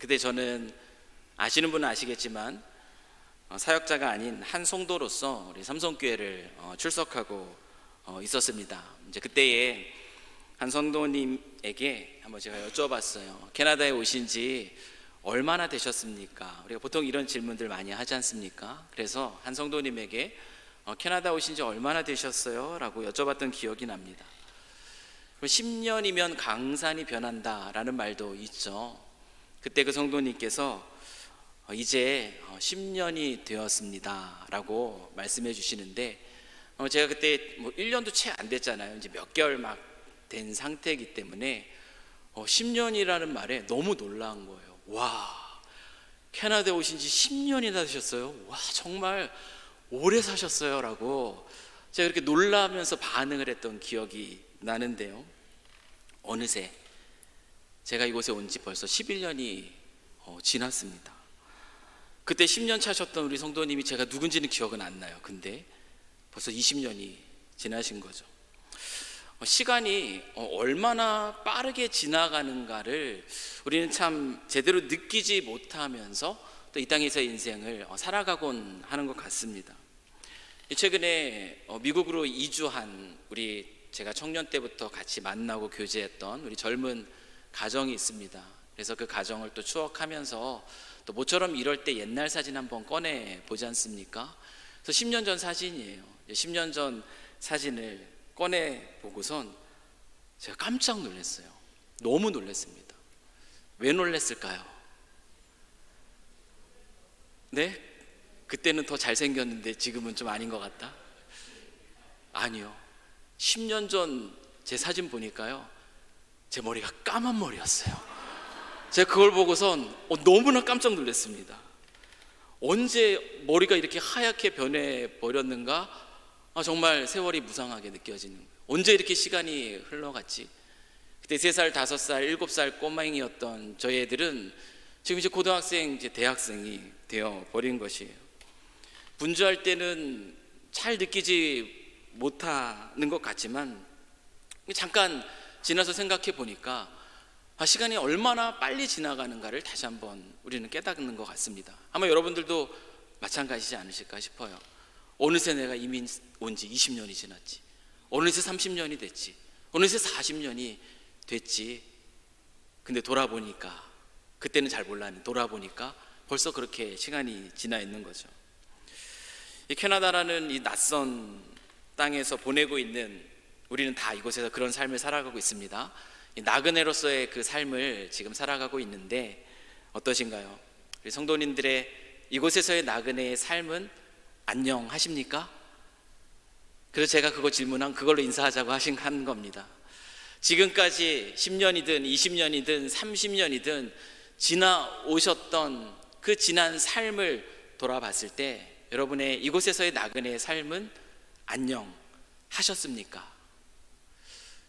그때 저는 아시는 분은 아시겠지만 사역자가 아닌 한 성도로서 우리 삼성교회를 출석하고 있었습니다. 이제 그때에 한 성도님에게 한번 제가 여쭤봤어요. 캐나다에 오신 지 얼마나 되셨습니까? 우리가 보통 이런 질문들 많이 하지 않습니까? 그래서 한 성도님에게 캐나다 오신 지 얼마나 되셨어요? 라고 여쭤봤던 기억이 납니다. 10년이면 강산이 변한다 라는 말도 있죠. 그때 그 성도님께서 이제 10년이 되었습니다 라고 말씀해 주시는데, 제가 그때 뭐 1년도 채 안 됐잖아요. 이제 몇 개월 막 된 상태이기 때문에 10년이라는 말에 너무 놀라운 거예요. 와, 캐나다에 오신 지 10년이나 되셨어요? 와, 정말 오래 사셨어요 라고 제가 그렇게 놀라면서 반응을 했던 기억이 나는데요, 어느새 제가 이곳에 온 지 벌써 11년이 지났습니다. 그때 10년 차셨던 우리 성도님이 제가 누군지는 기억은 안 나요. 근데 벌써 20년이 지나신 거죠. 시간이 얼마나 빠르게 지나가는가를 우리는 참 제대로 느끼지 못하면서 또 이 땅에서의 인생을 살아가곤 하는 것 같습니다. 최근에 미국으로 이주한 우리 제가 청년 때부터 같이 만나고 교제했던 우리 젊은 가정이 있습니다. 그래서 그 가정을 또 추억하면서 또 모처럼 이럴 때 옛날 사진 한번 꺼내 보지 않습니까? 그래서 10년 전 사진이에요. 10년 전 사진을 꺼내 보고선 제가 깜짝 놀랐어요. 너무 놀랐습니다. 왜 놀랐을까요? 네? 그때는 더 잘생겼는데 지금은 좀 아닌 것 같다? 아니요, 10년 전 제 사진 보니까요, 제 머리가 까만 머리였어요. 제가 그걸 보고선 너무나 깜짝 놀랐습니다. 언제 머리가 이렇게 하얗게 변해버렸는가? 정말 세월이 무상하게 느껴지는 거예요. 언제 이렇게 시간이 흘러갔지? 그때 3살, 5살, 7살 꼬마잉이었던 저희 애들은 지금 이제 고등학생, 이제 대학생이 되어버린 것이에요. 분주할 때는 잘 느끼지 못하는 것 같지만 잠깐 지나서 생각해 보니까 시간이 얼마나 빨리 지나가는가를 다시 한번 우리는 깨닫는 것 같습니다. 아마 여러분들도 마찬가지지 않으실까 싶어요. 어느새 내가 이민 온 지 20년이 지났지, 어느새 30년이 됐지, 어느새 40년이 됐지. 근데 돌아보니까, 그때는 잘 몰랐는데 돌아보니까 벌써 그렇게 시간이 지나 있는 거죠. 이 캐나다라는 이 낯선 땅에서 보내고 있는 우리는 다 이곳에서 그런 삶을 살아가고 있습니다. 이 나그네로서의 그 삶을 지금 살아가고 있는데 어떠신가요? 우리 성도님들의 이곳에서의 나그네의 삶은 안녕하십니까? 그래서 제가 그거 질문한 그걸로 인사하자고 한 겁니다. 지금까지 10년이든 20년이든 30년이든 지나오셨던 그 지난 삶을 돌아봤을 때 여러분의 이곳에서의 나그네의 삶은 안녕하셨습니까?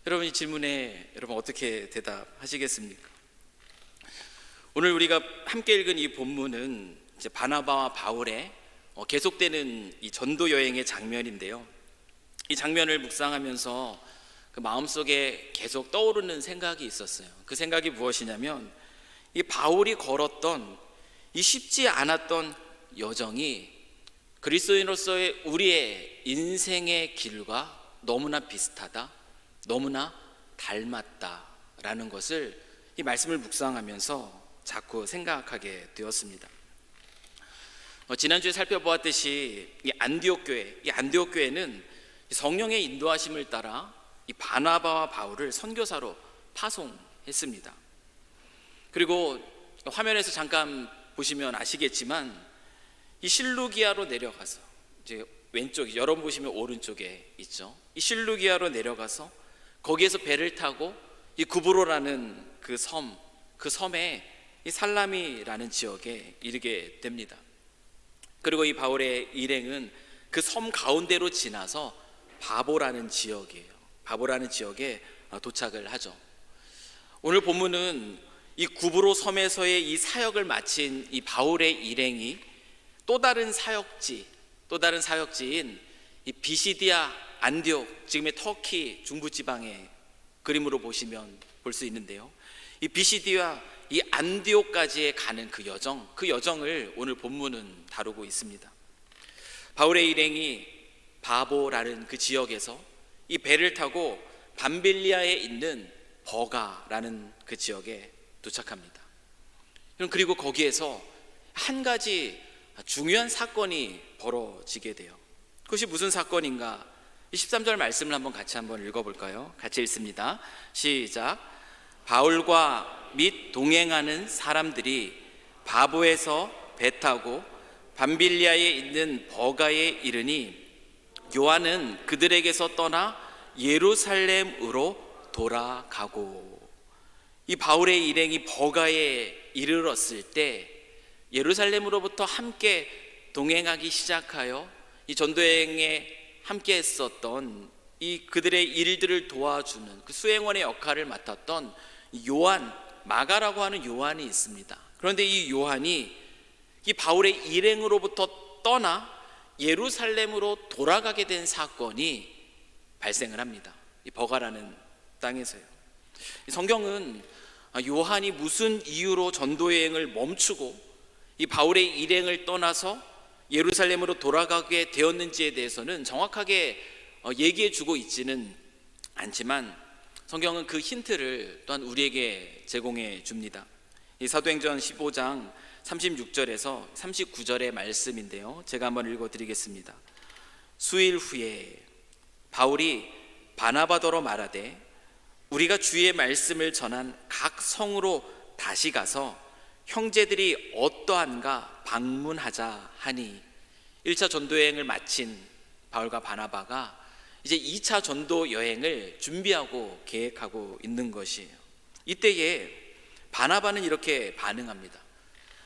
여러분, 이 질문에 여러분 어떻게 대답하시겠습니까? 오늘 우리가 함께 읽은 이 본문은 이제 바나바와 바울의 계속되는 이 전도 여행의 장면인데요, 이 장면을 묵상하면서 그 마음속에 계속 떠오르는 생각이 있었어요. 그 생각이 무엇이냐면, 이 바울이 걸었던 이 쉽지 않았던 여정이 그리스도인으로서의 우리의 인생의 길과 너무나 비슷하다, 너무나 닮았다라는 것을 이 말씀을 묵상하면서 자꾸 생각하게 되었습니다. 지난주에 살펴보았듯이 이 안디옥 교회는 성령의 인도하심을 따라 이 바나바와 바울을 선교사로 파송했습니다. 그리고 화면에서 잠깐 보시면 아시겠지만 이 실루기아로 내려가서, 이제 왼쪽, 여러분 보시면 오른쪽에 있죠, 이 실루기아로 내려가서 거기에서 배를 타고 이 구브로라는 그 섬에 이 살라미라는 지역에 이르게 됩니다. 그리고 이 바울의 일행은 그 섬 가운데로 지나서 바보라는 지역에 도착을 하죠. 오늘 본문은 이 구브로 섬에서의 이 사역을 마친 이 바울의 일행이 또 다른 사역지인 이 비시디아 안디옥, 지금의 터키 중부지방의 그림으로 보시면 볼 수 있는데요, 이 비시디아 이 안디옥까지의 가는 그 여정을 오늘 본문은 다루고 있습니다. 바울의 일행이 바보라는 그 지역에서 이 배를 타고 밤빌리아에 있는 버가라는 그 지역에 도착합니다. 그리고 거기에서 한 가지 중요한 사건이 벌어지게 돼요. 그것이 무슨 사건인가? 13절 말씀을 한번 읽어볼까요? 같이 읽습니다. 시작. 바울과 및 동행하는 사람들이 바보에서 배 타고 밤빌리아에 있는 버가에 이르니 요한은 그들에게서 떠나 예루살렘으로 돌아가고. 이 바울의 일행이 버가에 이르렀을 때 예루살렘으로부터 함께 동행하기 시작하여 이 전도여행에 함께 했었던 이 그들의 일들을 도와주는 그 수행원의 역할을 맡았던 요한, 마가라고 하는 요한이 있습니다. 그런데 이 요한이 이 바울의 일행으로부터 떠나 예루살렘으로 돌아가게 된 사건이 발생을 합니다. 이 버가라는 땅에서요. 성경은 요한이 무슨 이유로 전도여행을 멈추고 이 바울의 일행을 떠나서 예루살렘으로 돌아가게 되었는지에 대해서는 정확하게 얘기해 주고 있지는 않지만 성경은 그 힌트를 또한 우리에게 제공해 줍니다. 이 사도행전 15장 36절에서 39절의 말씀인데요, 제가 한번 읽어드리겠습니다. 수일 후에 바울이 바나바더러 말하되 우리가 주의 말씀을 전한 각 성으로 다시 가서 형제들이 어떠한가 방문하자 하니, 1차 전도여행을 마친 바울과 바나바가 이제 2차 전도 여행을 준비하고 계획하고 있는 것이에요. 이때에 바나바는 이렇게 반응합니다.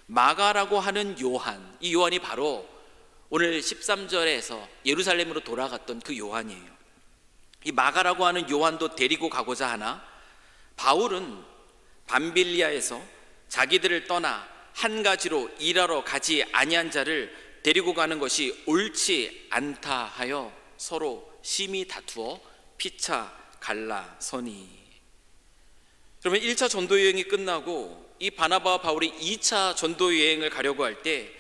마가라고 하는 요한, 이 요한이 바로 오늘 13절에서 예루살렘으로 돌아갔던 그 요한이에요. 이 마가라고 하는 요한도 데리고 가고자 하나 바울은 밤빌리아에서 자기들을 떠나 한 가지로 일하러 가지 아니한 자를 데리고 가는 것이 옳지 않다 하여 서로 심히 다투어 피차 갈라서니. 그러면 1차 전도여행이 끝나고 이 바나바와 바울이 2차 전도여행을 가려고 할 때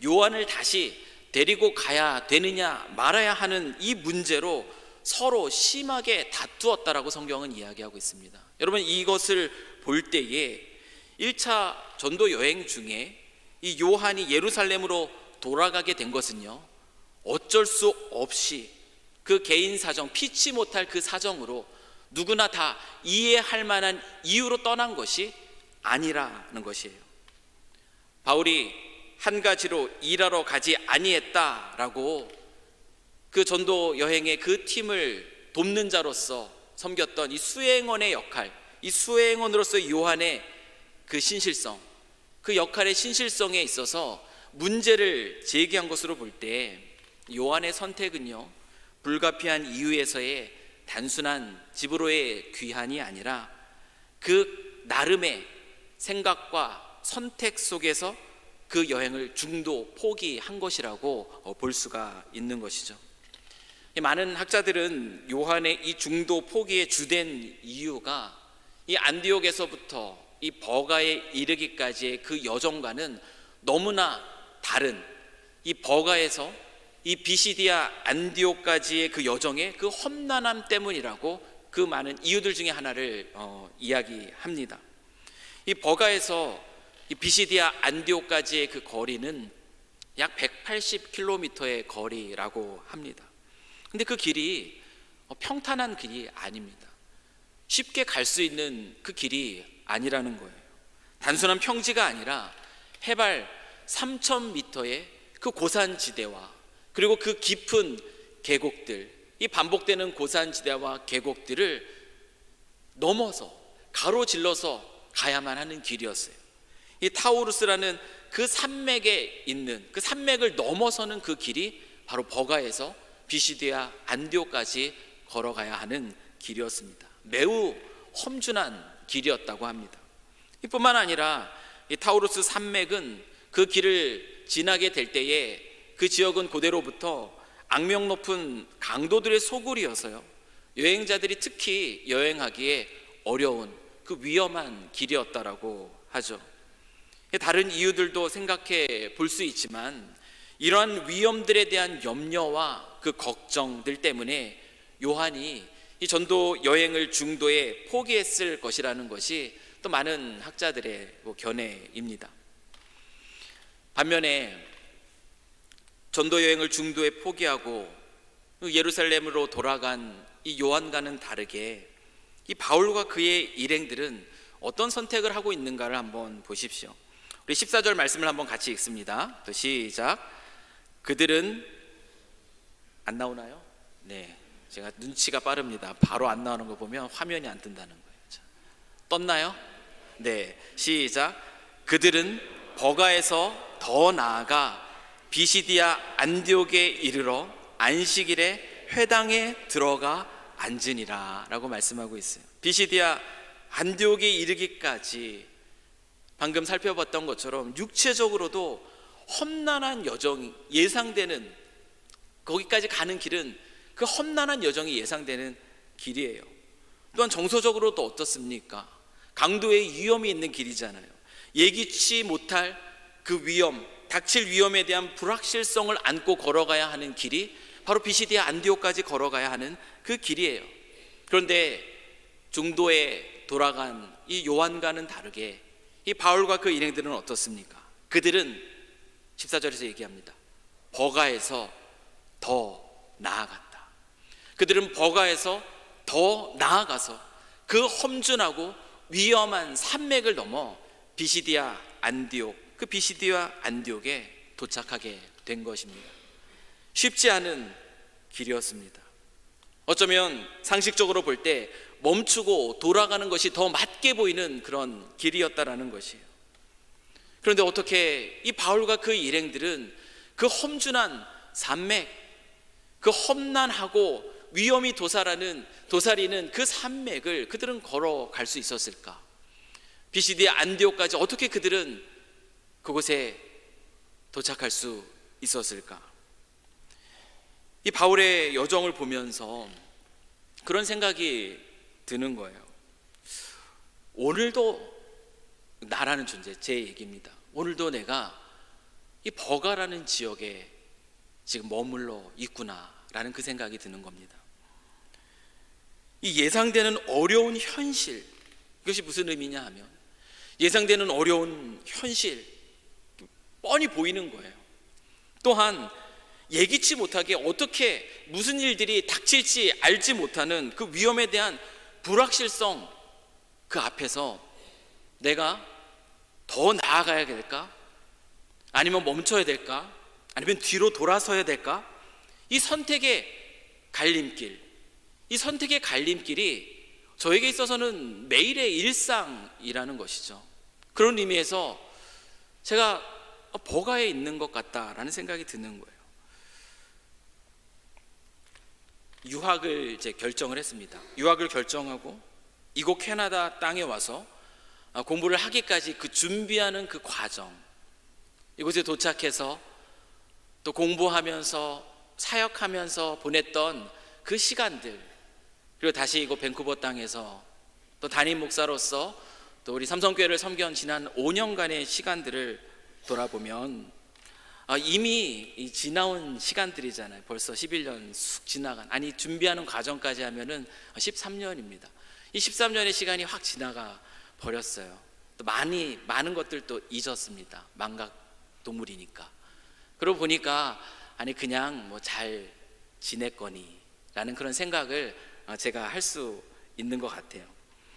요한을 다시 데리고 가야 되느냐 말아야 하는 이 문제로 서로 심하게 다투었다라고 성경은 이야기하고 있습니다. 여러분, 이것을 볼 때에 1차 전도 여행 중에 이 요한이 예루살렘으로 돌아가게 된 것은요, 어쩔 수 없이 그 개인 사정, 피치 못할 그 사정으로 누구나 다 이해할 만한 이유로 떠난 것이 아니라는 것이에요. 바울이 한 가지로 일하러 가지 아니했다라고 그 전도 여행의 그 팀을 돕는 자로서 섬겼던 이 수행원의 역할, 이 수행원으로서 요한의 그 신실성, 그 역할의 신실성에 있어서 문제를 제기한 것으로 볼 때 요한의 선택은요, 불가피한 이유에서의 단순한 집으로의 귀환이 아니라 그 나름의 생각과 선택 속에서 그 여행을 중도 포기한 것이라고 볼 수가 있는 것이죠. 많은 학자들은 요한의 이 중도 포기의 주된 이유가 이 안디옥에서부터 이 버가에 이르기까지의 그 여정과는 너무나 다른, 이 버가에서 이 비시디아 안디옥까지의 그 여정의 그 험난함 때문이라고 그 많은 이유들 중에 하나를 이야기합니다. 이 버가에서 이 비시디아 안디옥까지의 그 거리는 약 180km의 거리라고 합니다. 근데 그 길이 평탄한 길이 아닙니다. 쉽게 갈 수 있는 그 길이 아니라는 거예요. 단순한 평지가 아니라 해발 3000m의 그 고산지대와 그리고 그 깊은 계곡들, 이 반복되는 고산지대와 계곡들을 넘어서 가로질러서 가야만 하는 길이었어요. 이 타우루스라는 그 산맥에 있는, 그 산맥을 넘어서는 그 길이 바로 버가에서 비시디아 안디옥까지 걸어가야 하는 길이었습니다. 매우 험준한 길이었다고 합니다. 이뿐만 아니라 이 타우루스 산맥은 그 길을 지나게 될 때에 그 지역은 고대로부터 악명 높은 강도들의 소굴이어서요, 여행자들이 특히 여행하기에 어려운 그 위험한 길이었다라고 하죠. 다른 이유들도 생각해 볼 수 있지만 이러한 위험들에 대한 염려와 그 걱정들 때문에 요한이 이 전도 여행을 중도에 포기했을 것이라는 것이 또 많은 학자들의 견해입니다. 반면에 전도 여행을 중도에 포기하고 예루살렘으로 돌아간 이 요한과는 다르게 이 바울과 그의 일행들은 어떤 선택을 하고 있는가를 한번 보십시오. 우리 14절 말씀을 한번 같이 읽습니다. 또 시작. 그들은 안 나오나요? 네, 제가 눈치가 빠릅니다. 바로 안 나오는 거 보면 화면이 안 뜬다는 거예요. 자, 떴나요? 네, 시작. 그들은 버가에서 더 나아가 비시디아 안디옥에 이르러 안식일에 회당에 들어가 앉으니라 라고 말씀하고 있어요. 비시디아 안디옥에 이르기까지 방금 살펴봤던 것처럼 육체적으로도 험난한 여정이 예상되는, 거기까지 가는 길은 그 험난한 여정이 예상되는 길이에요. 또한 정서적으로도 어떻습니까? 강도의 위험이 있는 길이잖아요. 예기치 못할 그 위험, 닥칠 위험에 대한 불확실성을 안고 걸어가야 하는 길이 바로 비시디아 안디옥까지 걸어가야 하는 그 길이에요. 그런데 중도에 돌아간 이 요한과는 다르게 이 바울과 그 일행들은 어떻습니까? 그들은 14절에서 얘기합니다. 버가에서 더 나아갔다. 그들은 버가에서 더 나아가서 그 험준하고 위험한 산맥을 넘어 비시디아 안디옥, 그 비시디아 안디옥에 도착하게 된 것입니다. 쉽지 않은 길이었습니다. 어쩌면 상식적으로 볼 때 멈추고 돌아가는 것이 더 맞게 보이는 그런 길이었다라는 것이에요. 그런데 어떻게 이 바울과 그 일행들은 그 험준한 산맥, 그 험난하고 위험이 도사리는 그 산맥을 그들은 걸어갈 수 있었을까? 비시디아 안디옥까지 어떻게 그들은 그곳에 도착할 수 있었을까? 이 바울의 여정을 보면서 그런 생각이 드는 거예요. 오늘도 나라는 존재, 제 얘기입니다. 오늘도 내가 이 버가라는 지역에 지금 머물러 있구나라는 그 생각이 드는 겁니다. 이 예상되는 어려운 현실, 이것이 무슨 의미냐 하면 예상되는 어려운 현실, 뻔히 보이는 거예요. 또한 예기치 못하게 어떻게 무슨 일들이 닥칠지 알지 못하는 그 위험에 대한 불확실성, 그 앞에서 내가 더 나아가야 될까? 아니면 멈춰야 될까? 아니면 뒤로 돌아서야 될까? 이 선택의 갈림길, 이 선택의 갈림길이 저에게 있어서는 매일의 일상이라는 것이죠. 그런 의미에서 제가 버가에 있는 것 같다라는 생각이 드는 거예요. 유학을 이제 결정을 했습니다. 유학을 결정하고 이곳 캐나다 땅에 와서 공부를 하기까지 그 준비하는 그 과정, 이곳에 도착해서 또 공부하면서 사역하면서 보냈던 그 시간들, 그리고 다시 이곳 밴쿠버 땅에서 또 담임 목사로서 또 우리 삼성교회를 섬겨온 지난 5년간의 시간들을 돌아보면 이미 지나온 시간들이잖아요. 벌써 11년 쑥 지나간, 아니 준비하는 과정까지 하면은 13년입니다. 이 13년의 시간이 확 지나가 버렸어요. 또 많은 것들도 잊었습니다. 망각 동물이니까. 그러고 보니까 아니 그냥 뭐 잘 지냈거니 라는 그런 생각을 제가 할 수 있는 것 같아요.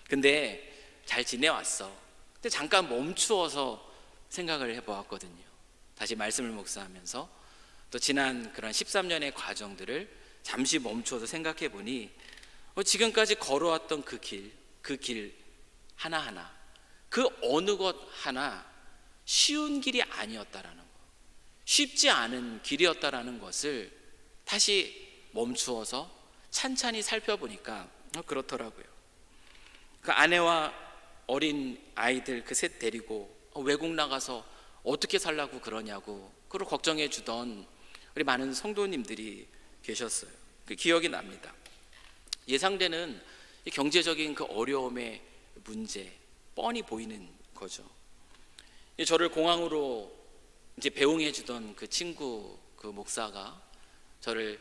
근데 잘 지내왔어. 근데 잠깐 멈추어서 생각을 해보았거든요. 다시 말씀을 묵상하면서 또 지난 그런 13년의 과정들을 잠시 멈추어서 생각해 보니 지금까지 걸어왔던 그 길 하나하나, 그 어느 것 하나 쉬운 길이 아니었다라는 것, 쉽지 않은 길이었다라는 것을 다시 멈추어서 찬찬히 살펴보니까 그렇더라고요. 그 아내와 어린 아이들 그 셋 데리고 외국 나가서 어떻게 살라고 그러냐고 그걸 걱정해 주던 우리 많은 성도님들이 계셨어요. 그 기억이 납니다. 예상되는 경제적인 그 어려움의 문제 뻔히 보이는 거죠. 저를 공항으로 이제 배웅해 주던 그 친구, 그 목사가 저를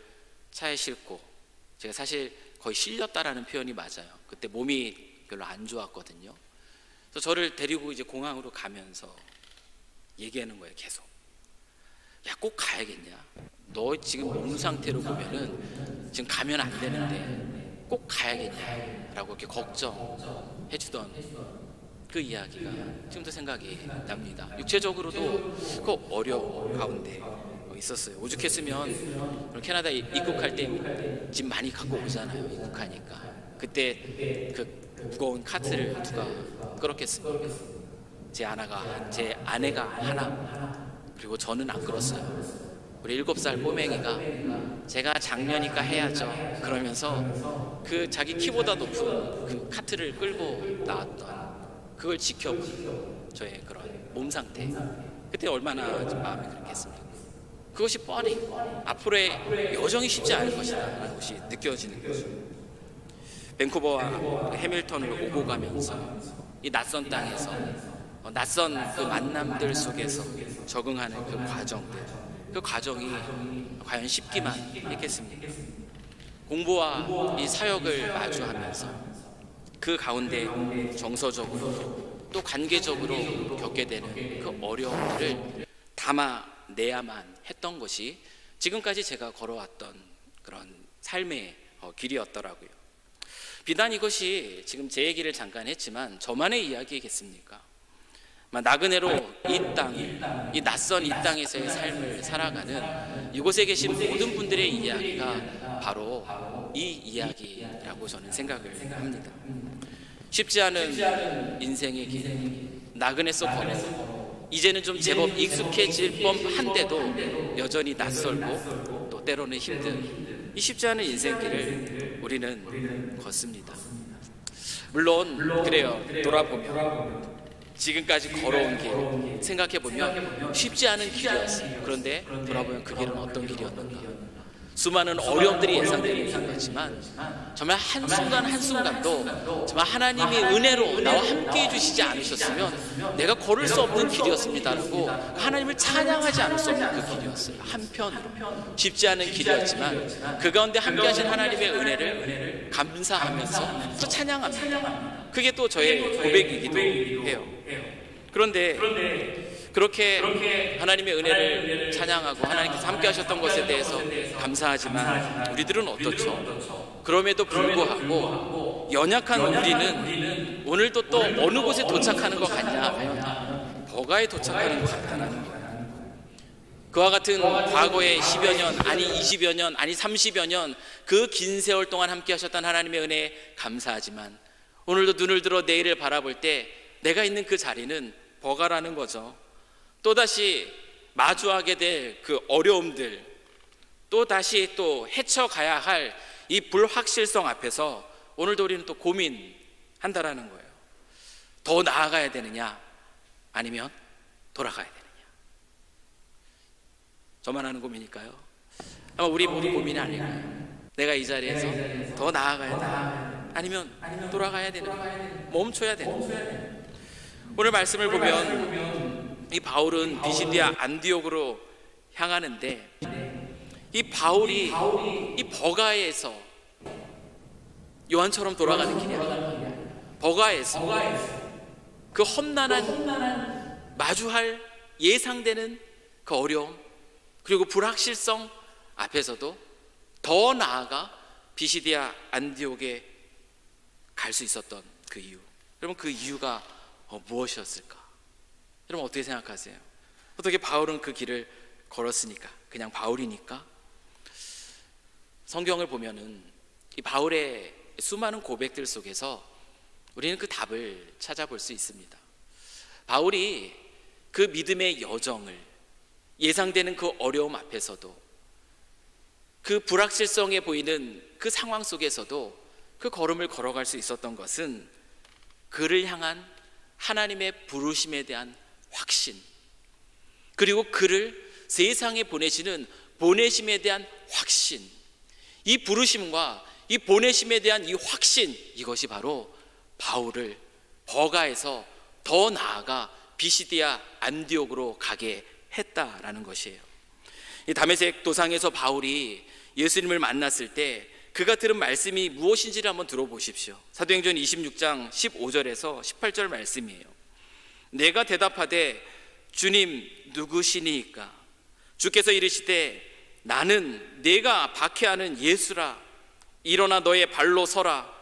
차에 싣고, 제가 사실 거의 실렸다라는 표현이 맞아요. 그때 몸이 별로 안 좋았거든요. 그래서 저를 데리고 이제 공항으로 가면서 얘기하는 거예요. 계속. 야, 꼭 가야겠냐? 너 지금 몸 상태로 보면은 지금 가면 안 되는데 꼭 가야겠냐? 라고 이렇게 걱정해 주던 그 이야기가 지금도 생각이 납니다. 육체적으로도 그 어려움 가운데 있었어요. 오죽했으면 캐나다에 입국할 때 짐 많이 갖고 오잖아요. 입국하니까. 그때 그 무거운 카트를 누가 끌었겠습니까? 제 아내가 하나, 그리고 저는 안 끌었어요. 우리 7살 꼬맹이가 제가 장녀니까 해야죠 그러면서 그 자기 키보다 높은 그 카트를 끌고 나왔던, 그걸 지켜본 저의 그런 몸 상태, 그때 얼마나 좀 마음이 그랬겠습니까? 그것이 뻔히 앞으로의 여정이 쉽지 않을 것이다 라는 것이 느껴지는 거죠. 밴쿠버와 해밀턴을 오고 가면서 이 낯선 땅에서 낯선 그 만남들 속에서 적응하는 그 과정들, 그 과정이 과연 쉽기만 했겠습니까? 공부와 이 사역을 마주하면서 그 가운데 정서적으로 또 관계적으로 겪게 되는 그 어려움들을 담아내야만 했던 것이 지금까지 제가 걸어왔던 그런 삶의 길이었더라고요. 비단 이것이 지금 제 얘기를 잠깐 했지만 저만의 이야기겠습니까? 나그네로 이 땅, 이 낯선 이 땅에서의 삶을 살아가는 이곳에 계신 모든 분들의 이야기가 바로 이 이야기라고 저는 생각을 합니다. 쉽지 않은 인생의 길, 나그네 속 걸어 이제는 좀 제법 익숙해질 법한데도 여전히 낯설고 또 때로는 힘든 이 쉽지 않은 인생길을 우리는 걷습니다. 물론 그래요. 돌아보면 지금까지 걸어온 길 생각해보면 쉽지 않은 길이었어요. 그런데 돌아보면 그 길은 어떤 길이었는가? 수많은 어려움들이 예상되는 거지만 정말 한순간 한순간도 정말 하나님의 은혜로 나와 함께 해주시지 않으셨으면 내가 걸을 수 없는 길이었습니다라고 하나님을 찬양하지 않을 수 없는 그 길이었어요. 한편으로 쉽지 않은 길이었지만 그 가운데 함께 하신 하나님의 은혜를 감사하면서 또 찬양합니다. 그게 또 저의 고백이기도 해요. 그런데 그렇게 하나님의 은혜를 찬양하고 하나님께서 함께 하셨던 것에 대해서 감사하지만 우리들은 어떻죠? 그럼에도 불구하고 연약한 우리는 오늘도 또 어느 곳에 도착하는 것 같냐 하면 버가에 도착하는 것 같다는 거예요. 그와 같은 과거의 10여 년, 아니 20여 년, 아니 30여 년 그 긴 세월 동안 함께 하셨던 하나님의 은혜에 감사하지만 오늘도 눈을 들어 내일을 바라볼 때 내가 있는 그 자리는 버가라는 거죠. 또다시 마주하게 될 그 어려움들, 또다시 또 헤쳐가야 할 이 불확실성 앞에서 오늘도 우리는 또 고민한다라는 거예요. 더 나아가야 되느냐 아니면 돌아가야 되느냐. 저만 하는 고민일까요? 아마 우리 모두 고민이 아닐까요? 내가 이 자리에서 더 나아가야 되느냐 아니면 돌아가야 되느냐, 멈춰야 되느냐. 오늘 말씀을 보면 이 바울은 비시디아 안디옥으로 향하는데 이 바울이 이 버가에서 요한처럼 돌아가는 길이 아니라 버가에서 그 험난한 마주할 예상되는 그 어려움 그리고 불확실성 앞에서도 더 나아가 비시디아 안디옥에 갈 수 있었던 그 이유, 여러분 그 이유가 무엇이었을까? 여러분 어떻게 생각하세요? 어떻게 바울은 그 길을 걸었으니까? 그냥 바울이니까? 성경을 보면은 이 바울의 수많은 고백들 속에서 우리는 그 답을 찾아볼 수 있습니다. 바울이 그 믿음의 여정을 예상되는 그 어려움 앞에서도 그 불확실성에 보이는 그 상황 속에서도 그 걸음을 걸어갈 수 있었던 것은 그를 향한 하나님의 부르심에 대한 확신, 그리고 그를 세상에 보내시는 보내심에 대한 확신, 이 부르심과 이 보내심에 대한 이 확신, 이것이 바로 바울을 버가에서 더 나아가 비시디아 안디옥으로 가게 했다라는 것이에요. 이 다메섹 도상에서 바울이 예수님을 만났을 때 그가 들은 말씀이 무엇인지를 한번 들어보십시오. 사도행전 26장 15절에서 18절 말씀이에요. 내가 대답하되 주님 누구시니까? 주께서 이르시되 나는 내가 박해하는 예수라. 일어나 너의 발로 서라.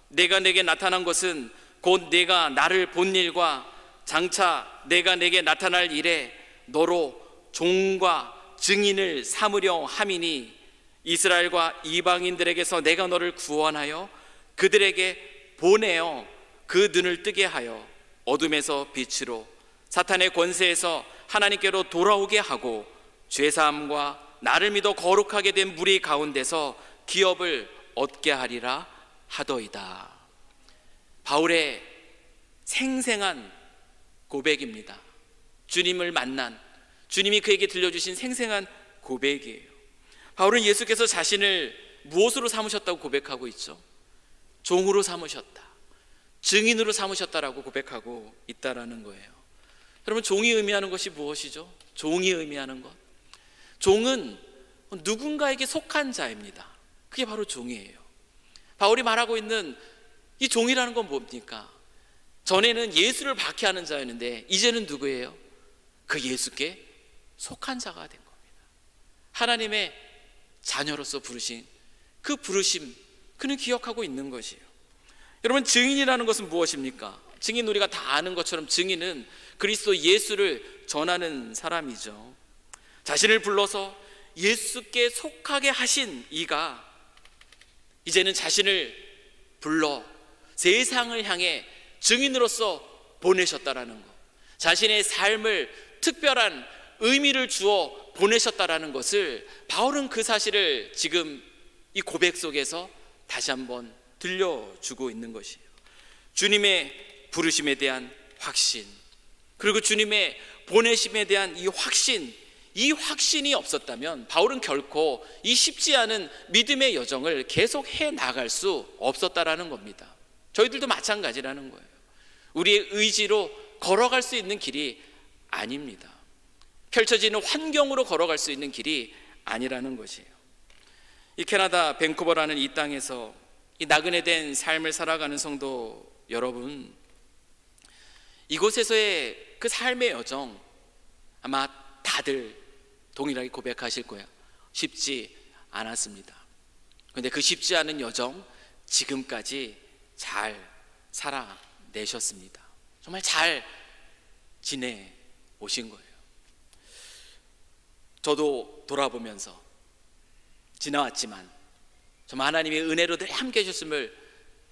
내가 내게 나타난 것은 곧 내가 나를 본 일과 장차 내가 내게 나타날 일에 너로 종과 증인을 삼으려 함이니 이스라엘과 이방인들에게서 내가 너를 구원하여 그들에게 보내어 그 눈을 뜨게 하여 어둠에서 빛으로 사탄의 권세에서 하나님께로 돌아오게 하고 죄사함과 나를 믿어 거룩하게 된 무리 가운데서 기업을 얻게 하리라 하더이다. 바울의 생생한 고백입니다. 주님을 만난, 주님이 그에게 들려주신 생생한 고백이에요. 바울은 예수께서 자신을 무엇으로 삼으셨다고 고백하고 있죠? 종으로 삼으셨다, 증인으로 삼으셨다라고 고백하고 있다라는 거예요. 여러분, 종이 의미하는 것이 무엇이죠? 종이 의미하는 것, 종은 누군가에게 속한 자입니다. 그게 바로 종이에요. 바울이 말하고 있는 이 종이라는 건 뭡니까? 전에는 예수를 박해하는 자였는데 이제는 누구예요? 그 예수께 속한 자가 된 겁니다. 하나님의 자녀로서 부르신 그 부르심, 그는 기억하고 있는 것이에요. 여러분, 증인이라는 것은 무엇입니까? 증인, 우리가 다 아는 것처럼 증인은 그리스도 예수를 전하는 사람이죠. 자신을 불러서 예수께 속하게 하신 이가 이제는 자신을 불러 세상을 향해 증인으로서 보내셨다라는 것, 자신의 삶을 특별한 의미를 주어 보내셨다라는 것을 바울은 그 사실을 지금 이 고백 속에서 다시 한번 들려주고 있는 것이에요. 주님의 부르심에 대한 확신, 그리고 주님의 보내심에 대한 이 확신이 없었다면 바울은 결코 이 쉽지 않은 믿음의 여정을 계속 해 나갈 수 없었다라는 겁니다. 저희들도 마찬가지라는 거예요. 우리의 의지로 걸어갈 수 있는 길이 아닙니다. 펼쳐지는 환경으로 걸어갈 수 있는 길이 아니라는 것이에요. 이 캐나다 밴쿠버라는 이 땅에서 이 나그네 된 삶을 살아가는 성도 여러분, 이곳에서의 그 삶의 여정 아마 다들 동일하게 고백하실 거예요. 쉽지 않았습니다. 그런데 그 쉽지 않은 여정 지금까지 잘 살아내셨습니다. 정말 잘 지내오신 거예요. 저도 돌아보면서 지나왔지만 정말 하나님의 은혜로 늘 함께 해주셨음을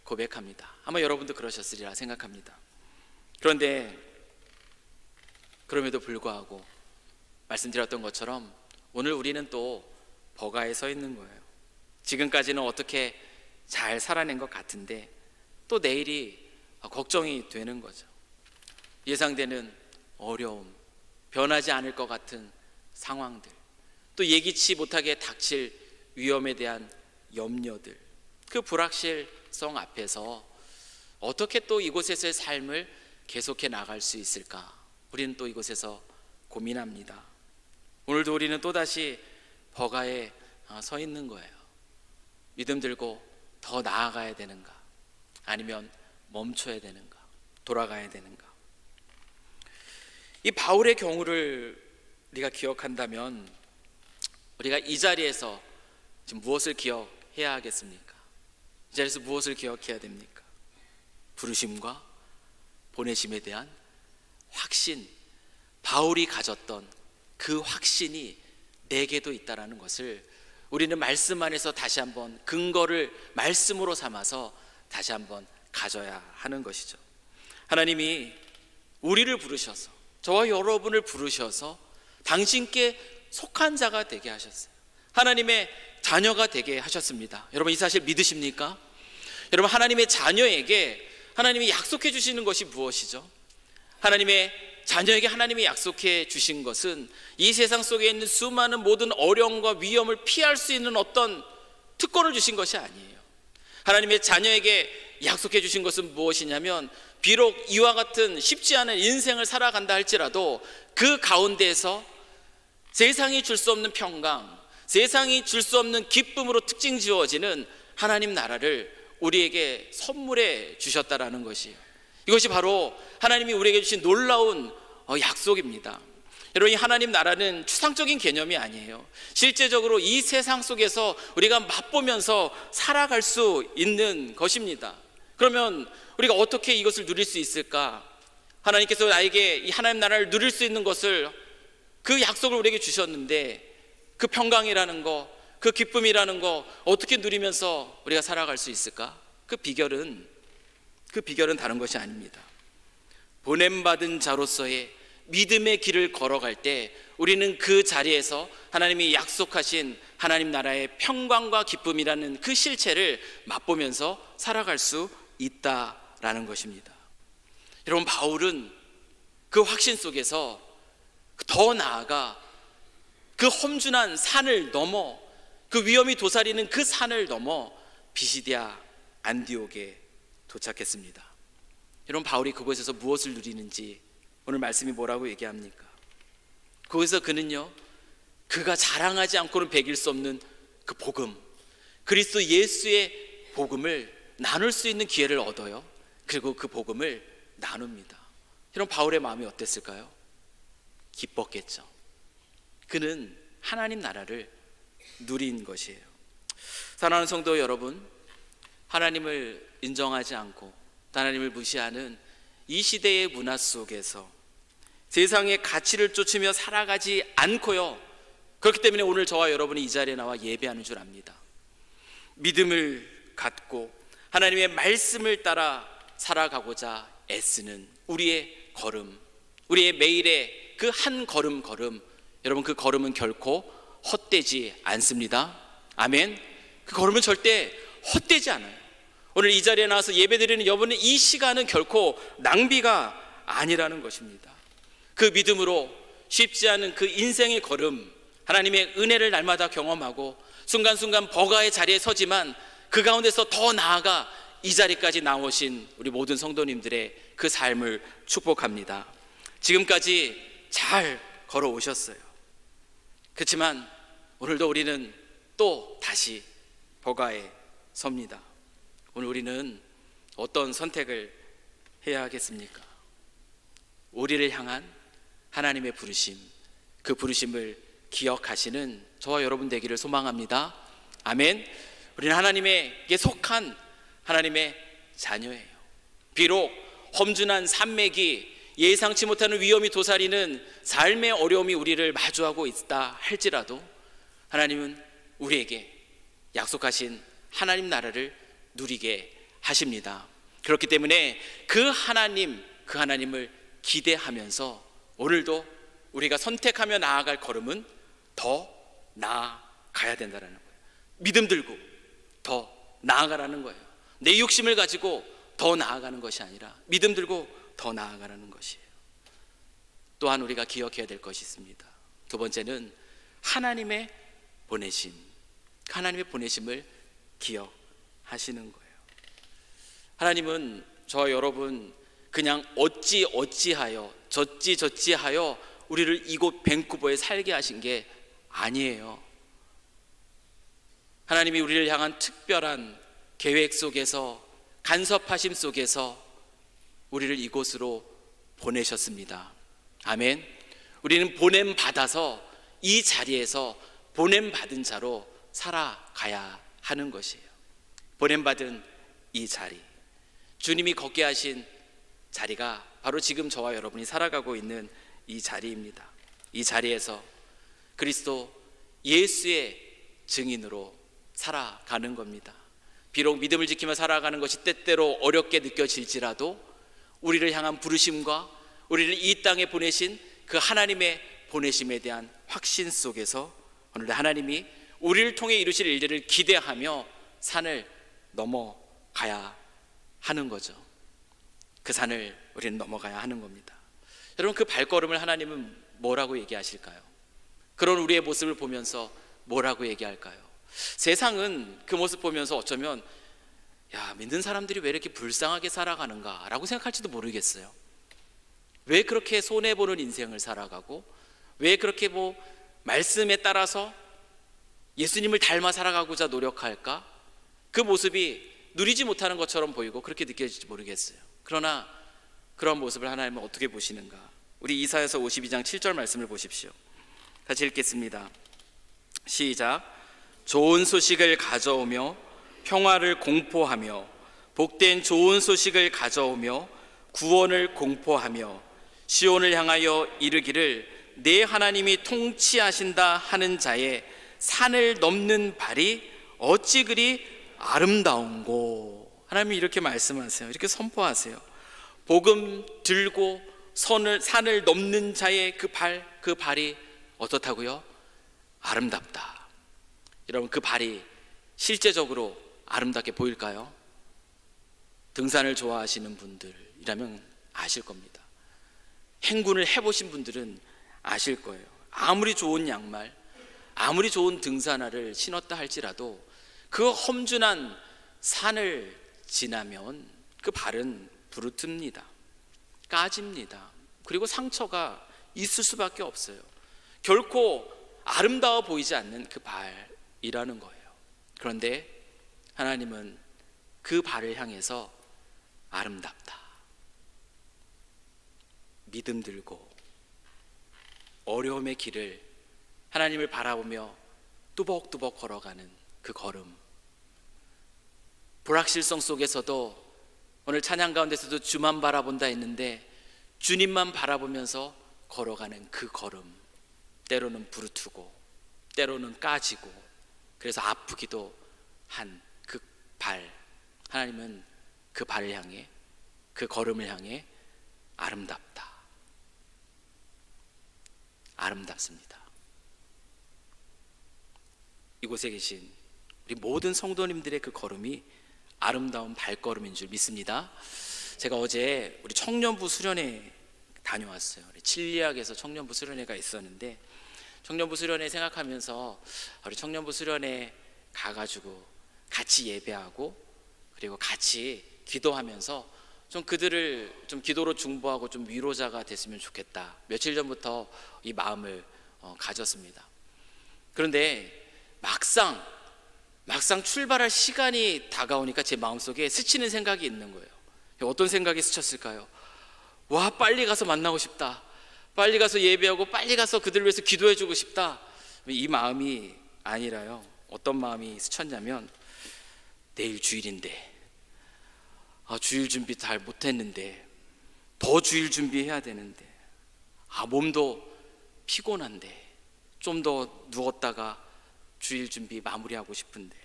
고백합니다. 아마 여러분도 그러셨으리라 생각합니다. 그런데 그럼에도 불구하고 말씀드렸던 것처럼 오늘 우리는 또 버가에 서 있는 거예요. 지금까지는 어떻게 잘 살아낸 것 같은데 또 내일이 걱정이 되는 거죠. 예상되는 어려움, 변하지 않을 것 같은 상황들, 또 예기치 못하게 닥칠 위험에 대한 염려들, 그 불확실성 앞에서 어떻게 또 이곳에서의 삶을 계속해 나갈 수 있을까? 우리는 또 이곳에서 고민합니다. 오늘도 우리는 또다시 버가에 서 있는 거예요. 믿음 들고 더 나아가야 되는가? 아니면 멈춰야 되는가? 돌아가야 되는가? 이 바울의 경우를 우리가 기억한다면 우리가 이 자리에서 지금 무엇을 기억해야 하겠습니까? 이 자리에서 무엇을 기억해야 됩니까? 부르심과 보내심에 대한 확신, 바울이 가졌던 그 확신이 내게도 있다라는 것을 우리는 말씀 안에서 다시 한번 근거를 말씀으로 삼아서 다시 한번 가져야 하는 것이죠. 하나님이 우리를 부르셔서, 저와 여러분을 부르셔서 당신께 속한 자가 되게 하셨어요. 하나님의 자녀가 되게 하셨습니다. 여러분, 이 사실 믿으십니까? 여러분, 하나님의 자녀에게 하나님이 약속해 주시는 것이 무엇이죠? 하나님의 자녀에게 하나님이 약속해 주신 것은 이 세상 속에 있는 수많은 모든 어려움과 위험을 피할 수 있는 어떤 특권을 주신 것이 아니에요. 하나님의 자녀에게 약속해 주신 것은 무엇이냐면 비록 이와 같은 쉽지 않은 인생을 살아간다 할지라도 그 가운데에서 세상이 줄 수 없는 평강, 세상이 줄 수 없는 기쁨으로 특징 지어지는 하나님 나라를 우리에게 선물해 주셨다라는 것이에요. 이것이 바로 하나님이 우리에게 주신 놀라운 약속입니다. 여러분, 이 하나님 나라는 추상적인 개념이 아니에요. 실제적으로 이 세상 속에서 우리가 맛보면서 살아갈 수 있는 것입니다. 그러면 우리가 어떻게 이것을 누릴 수 있을까? 하나님께서 나에게 이 하나님 나라를 누릴 수 있는 것을, 그 약속을 우리에게 주셨는데 그 평강이라는 거, 그 기쁨이라는 거 어떻게 누리면서 우리가 살아갈 수 있을까? 그 비결은 다른 것이 아닙니다. 보냄받은 자로서의 믿음의 길을 걸어갈 때 우리는 그 자리에서 하나님이 약속하신 하나님 나라의 평강과 기쁨이라는 그 실체를 맛보면서 살아갈 수 있다라는 것입니다. 여러분, 바울은 그 확신 속에서 더 나아가 그 험준한 산을 넘어, 그 위험이 도사리는 그 산을 넘어 비시디아 안디옥에 도착했습니다. 여러분, 바울이 그곳에서 무엇을 누리는지 오늘 말씀이 뭐라고 얘기합니까? 거기서 그는요, 그가 자랑하지 않고는 배길 수 없는 그 복음, 그리스도 예수의 복음을 나눌 수 있는 기회를 얻어요. 그리고 그 복음을 나눕니다. 여러분, 바울의 마음이 어땠을까요? 기뻤겠죠. 그는 하나님 나라를 누린 것이에요. 사랑하는 성도 여러분, 하나님을 인정하지 않고 하나님을 무시하는 이 시대의 문화 속에서 세상의 가치를 쫓으며 살아가지 않고요, 그렇기 때문에 오늘 저와 여러분이 이 자리에 나와 예배하는 줄 압니다. 믿음을 갖고 하나님의 말씀을 따라 살아가고자 애쓰는 우리의 걸음, 우리의 매일의 그 한 걸음, 여러분, 그 걸음은 결코 헛되지 않습니다. 아멘. 그 걸음은 절대 헛되지 않아요. 오늘 이 자리에 나와서 예배드리는 여러분의 이 시간은 결코 낭비가 아니라는 것입니다. 그 믿음으로 쉽지 않은 그 인생의 걸음, 하나님의 은혜를 날마다 경험하고 순간순간 버가의 자리에 서지만 그 가운데서 더 나아가 이 자리까지 나오신 우리 모든 성도님들의 그 삶을 축복합니다. 지금까지 잘 걸어오셨어요. 그렇지만 오늘도 우리는 또 다시 버가에 섭니다. 오늘 우리는 어떤 선택을 해야 하겠습니까? 우리를 향한 하나님의 부르심, 그 부르심을 기억하시는 저와 여러분 되기를 소망합니다. 아멘. 우리는 하나님에게 속한 하나님의 자녀예요. 비록 험준한 산맥이, 예상치 못하는 위험이 도사리는 삶의 어려움이 우리를 마주하고 있다 할지라도 하나님은 우리에게 약속하신 하나님 나라를 누리게 하십니다. 그렇기 때문에 그 하나님을 기대하면서 오늘도 우리가 선택하며 나아갈 걸음은 더 나아가야 된다는 거예요. 믿음 들고 더 나아가라는 거예요. 내 욕심을 가지고 더 나아가는 것이 아니라 믿음 들고 더 나아가라는 것이에요. 또한 우리가 기억해야 될 것이 있습니다. 두 번째는 하나님의 보내심, 하나님의 보내심을 기억하시는 거예요. 하나님은 저와 여러분 그냥 어찌하여 저찌하여 우리를 이곳 밴쿠버에 살게 하신 게 아니에요. 하나님이 우리를 향한 특별한 계획 속에서, 간섭하심 속에서 우리를 이곳으로 보내셨습니다. 아멘. 우리는 보냄 받아서 이 자리에서 보냄 받은 자로 살아가야 하는 것이에요. 보냄 받은 이 자리, 주님이 걷게 하신 자리가 바로 지금 저와 여러분이 살아가고 있는 이 자리입니다. 이 자리에서 그리스도 예수의 증인으로 살아가는 겁니다. 비록 믿음을 지키며 살아가는 것이 때때로 어렵게 느껴질지라도 우리를 향한 부르심과 우리를 이 땅에 보내신 그 하나님의 보내심에 대한 확신 속에서 오늘 하나님이 우리를 통해 이루실 일들을 기대하며 산을 넘어가야 하는 거죠. 그 산을 우리는 넘어가야 하는 겁니다. 여러분, 그 발걸음을 하나님은 뭐라고 얘기하실까요? 그런 우리의 모습을 보면서 뭐라고 얘기할까요? 세상은 그 모습 보면서 어쩌면 야, 믿는 사람들이 왜 이렇게 불쌍하게 살아가는가라고 생각할지도 모르겠어요. 왜 그렇게 손해보는 인생을 살아가고, 왜 그렇게 말씀에 따라서 예수님을 닮아 살아가고자 노력할까? 그 모습이 누리지 못하는 것처럼 보이고 그렇게 느껴질지 모르겠어요. 그러나 그런 모습을 하나님은 어떻게 보시는가? 우리 이사야서 52장 7절 말씀을 보십시오. 같이 읽겠습니다. 시작. 좋은 소식을 가져오며 평화를 공포하며 복된 좋은 소식을 가져오며 구원을 공포하며 시온을 향하여 이르기를 내 하나님이 통치하신다 하는 자의 산을 넘는 발이 어찌 그리 아름다운고. 하나님이 이렇게 말씀하세요. 이렇게 선포하세요. 복음 들고 산을 넘는 자의 그 발이 어떻다고요? 아름답다. 여러분, 그 발이 실제적으로 아름답게 보일까요? 등산을 좋아하시는 분들이라면 아실 겁니다. 행군을 해보신 분들은 아실 거예요. 아무리 좋은 양말, 아무리 좋은 등산화를 신었다 할지라도 그 험준한 산을 지나면 그 발은 부르틉니다. 까집니다. 그리고 상처가 있을 수밖에 없어요. 결코 아름다워 보이지 않는 그 발이라는 거예요. 그런데 하나님은 그 발을 향해서 아름답다, 믿음 들고 어려움의 길을 하나님을 바라보며 뚜벅뚜벅 걸어가는 그 걸음, 불확실성 속에서도 오늘 찬양 가운데서도 주만 바라본다 했는데 주님만 바라보면서 걸어가는 그 걸음, 때로는 부르트고 때로는 까지고 그래서 아프기도 한 그 발, 하나님은 그 발을 향해, 그 걸음을 향해 아름답다, 아름답습니다. 이곳에 계신 우리 모든 성도님들의 그 걸음이 아름다운 발걸음인 줄 믿습니다. 제가 어제 우리 청년부 수련회 다녀왔어요. 우리 칠리학에서 청년부 수련회가 있었는데, 청년부 수련회 생각하면서 우리 청년부 수련회 가가지고 같이 예배하고 그리고 같이 기도하면서 좀 그들을 좀 기도로 중보하고 좀 위로자가 됐으면 좋겠다, 며칠 전부터 이 마음을 가졌습니다. 그런데 막상 출발할 시간이 다가오니까 제 마음속에 스치는 생각이 있는 거예요. 어떤 생각이 스쳤을까요? 와, 빨리 가서 만나고 싶다, 빨리 가서 예배하고 빨리 가서 그들을 위해서 기도해주고 싶다, 이 마음이 아니라요, 어떤 마음이 스쳤냐면 내일 주일인데 주일 준비 잘 못했는데 더 주일 준비해야 되는데 몸도 피곤한데 좀 더 누웠다가 주일 준비 마무리하고 싶은데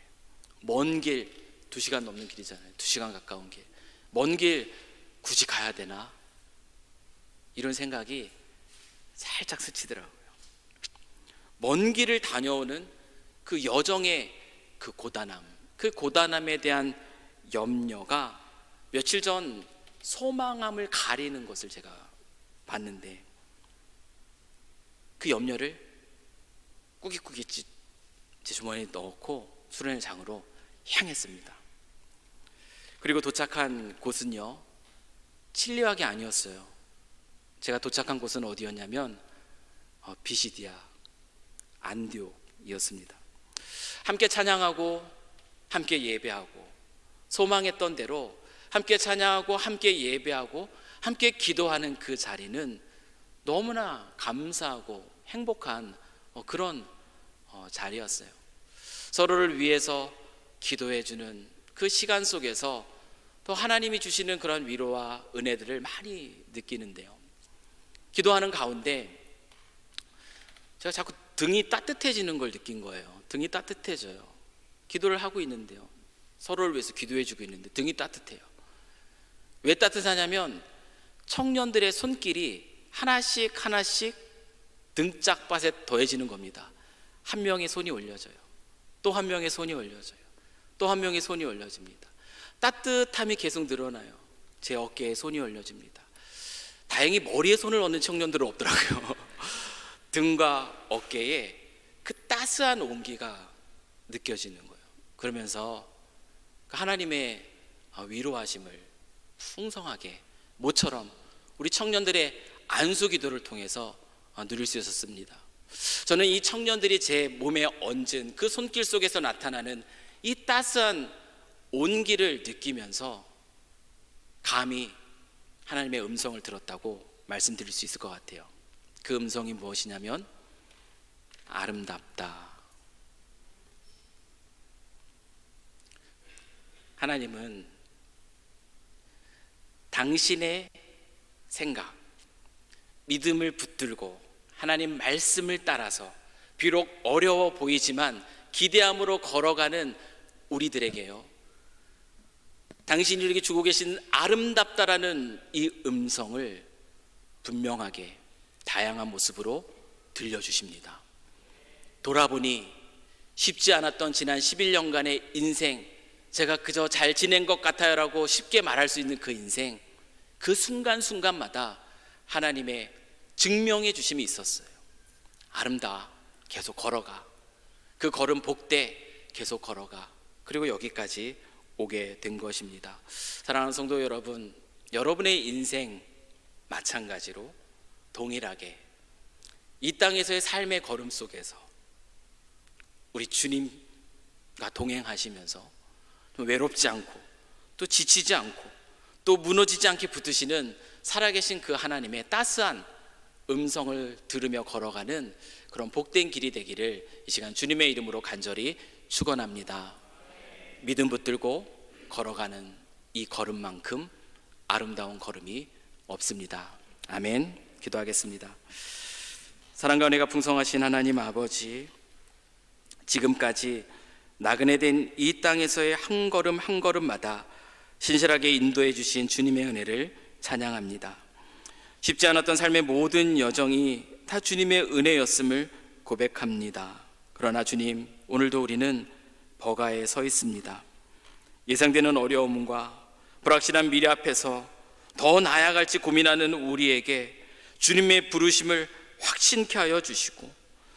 먼 길, 2시간 넘는 길이잖아요. 2시간 가까운 길, 먼 길 굳이 가야 되나? 이런 생각이 살짝 스치더라고요. 먼 길을 다녀오는 그 여정의 그 고단함, 그 고단함에 대한 염려가 며칠 전 소망함을 가리는 것을 제가 봤는데, 그 염려를 꾸깃꾸깃 제 주머니에 넣고 수련회장으로 향했습니다. 그리고 도착한 곳은요, 칠리학이 아니었어요. 제가 도착한 곳은 어디였냐면 비시디아, 안디옥이었습니다. 함께 찬양하고 함께 예배하고 소망했던 대로 함께 찬양하고 함께 예배하고 함께 기도하는 그 자리는 너무나 감사하고 행복한 그런 자리였어요. 서로를 위해서 기도해주는 그 시간 속에서 또 하나님이 주시는 그런 위로와 은혜들을 많이 느끼는데요, 기도하는 가운데 제가 자꾸 등이 따뜻해지는 걸 느낀 거예요. 등이 따뜻해져요. 기도를 하고 있는데요, 서로를 위해서 기도해주고 있는데 등이 따뜻해요. 왜 따뜻하냐면 청년들의 손길이 하나씩 하나씩 등짝밭에 더해지는 겁니다. 한 명의 손이 올려져요. 또 한 명의 손이 올려져요. 또 한 명의 손이 올려집니다. 따뜻함이 계속 늘어나요. 제 어깨에 손이 올려집니다. 다행히 머리에 손을 얹는 청년들은 없더라고요. 등과 어깨에 그 따스한 온기가 느껴지는 거예요. 그러면서 하나님의 위로하심을 풍성하게 모처럼 우리 청년들의 안수 기도를 통해서 누릴 수 있었습니다. 저는 이 청년들이 제 몸에 얹은 그 손길 속에서 나타나는 이 따스한 온기를 느끼면서 감히 하나님의 음성을 들었다고 말씀드릴 수 있을 것 같아요. 그 음성이 무엇이냐면 아름답다. 하나님은 당신의 생각, 믿음을 붙들고 하나님 말씀을 따라서 비록 어려워 보이지만 기대함으로 걸어가는 우리들에게요, 당신이 이렇게 주고 계신 아름답다라는 이 음성을 분명하게 다양한 모습으로 들려주십니다. 돌아보니 쉽지 않았던 지난 11년간의 인생, 제가 그저 잘 지낸 것 같아요 라고 쉽게 말할 수 있는 그 인생, 그 순간순간마다 하나님의 증명해 주심이 있었어요. 아름다워, 계속 걸어가. 그 걸음 복돼, 계속 걸어가. 그리고 여기까지 오게 된 것입니다. 사랑하는 성도 여러분, 여러분의 인생 마찬가지로 동일하게 이 땅에서의 삶의 걸음 속에서 우리 주님과 동행하시면서 또 외롭지 않고 또 지치지 않고 또 무너지지 않게 붙드시는 살아계신 그 하나님의 따스한 음성을 들으며 걸어가는 그런 복된 길이 되기를 이 시간 주님의 이름으로 간절히 축원합니다. 믿음 붙들고 걸어가는 이 걸음만큼 아름다운 걸음이 없습니다. 아멘. 기도하겠습니다. 사랑과 은혜가 풍성하신 하나님 아버지, 지금까지 나그네 된 이 땅에서의 한 걸음 한 걸음마다 신실하게 인도해 주신 주님의 은혜를 찬양합니다. 쉽지 않았던 삶의 모든 여정이 다 주님의 은혜였음을 고백합니다. 그러나 주님, 오늘도 우리는 버가에 서 있습니다. 예상되는 어려움과 불확실한 미래 앞에서 더 나아갈지 고민하는 우리에게 주님의 부르심을 확신케 하여 주시고,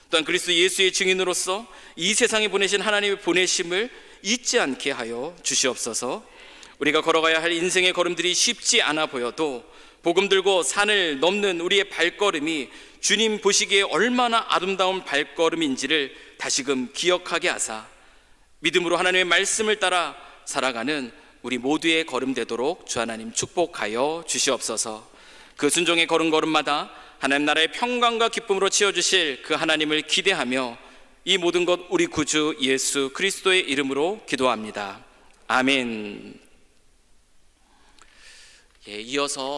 또한 그리스도 예수의 증인으로서 이 세상에 보내신 하나님의 보내심을 잊지 않게 하여 주시옵소서. 우리가 걸어가야 할 인생의 걸음들이 쉽지 않아 보여도 복음 들고 산을 넘는 우리의 발걸음이 주님 보시기에 얼마나 아름다운 발걸음인지를 다시금 기억하게 하사 믿음으로 하나님의 말씀을 따라 살아가는 우리 모두의 걸음 되도록 주 하나님 축복하여 주시옵소서. 그 순종의 걸음걸음마다 하나님 나라의 평강과 기쁨으로 채워주실 그 하나님을 기대하며 이 모든 것 우리 구주 예수 그리스도의 이름으로 기도합니다. 아멘. 이어서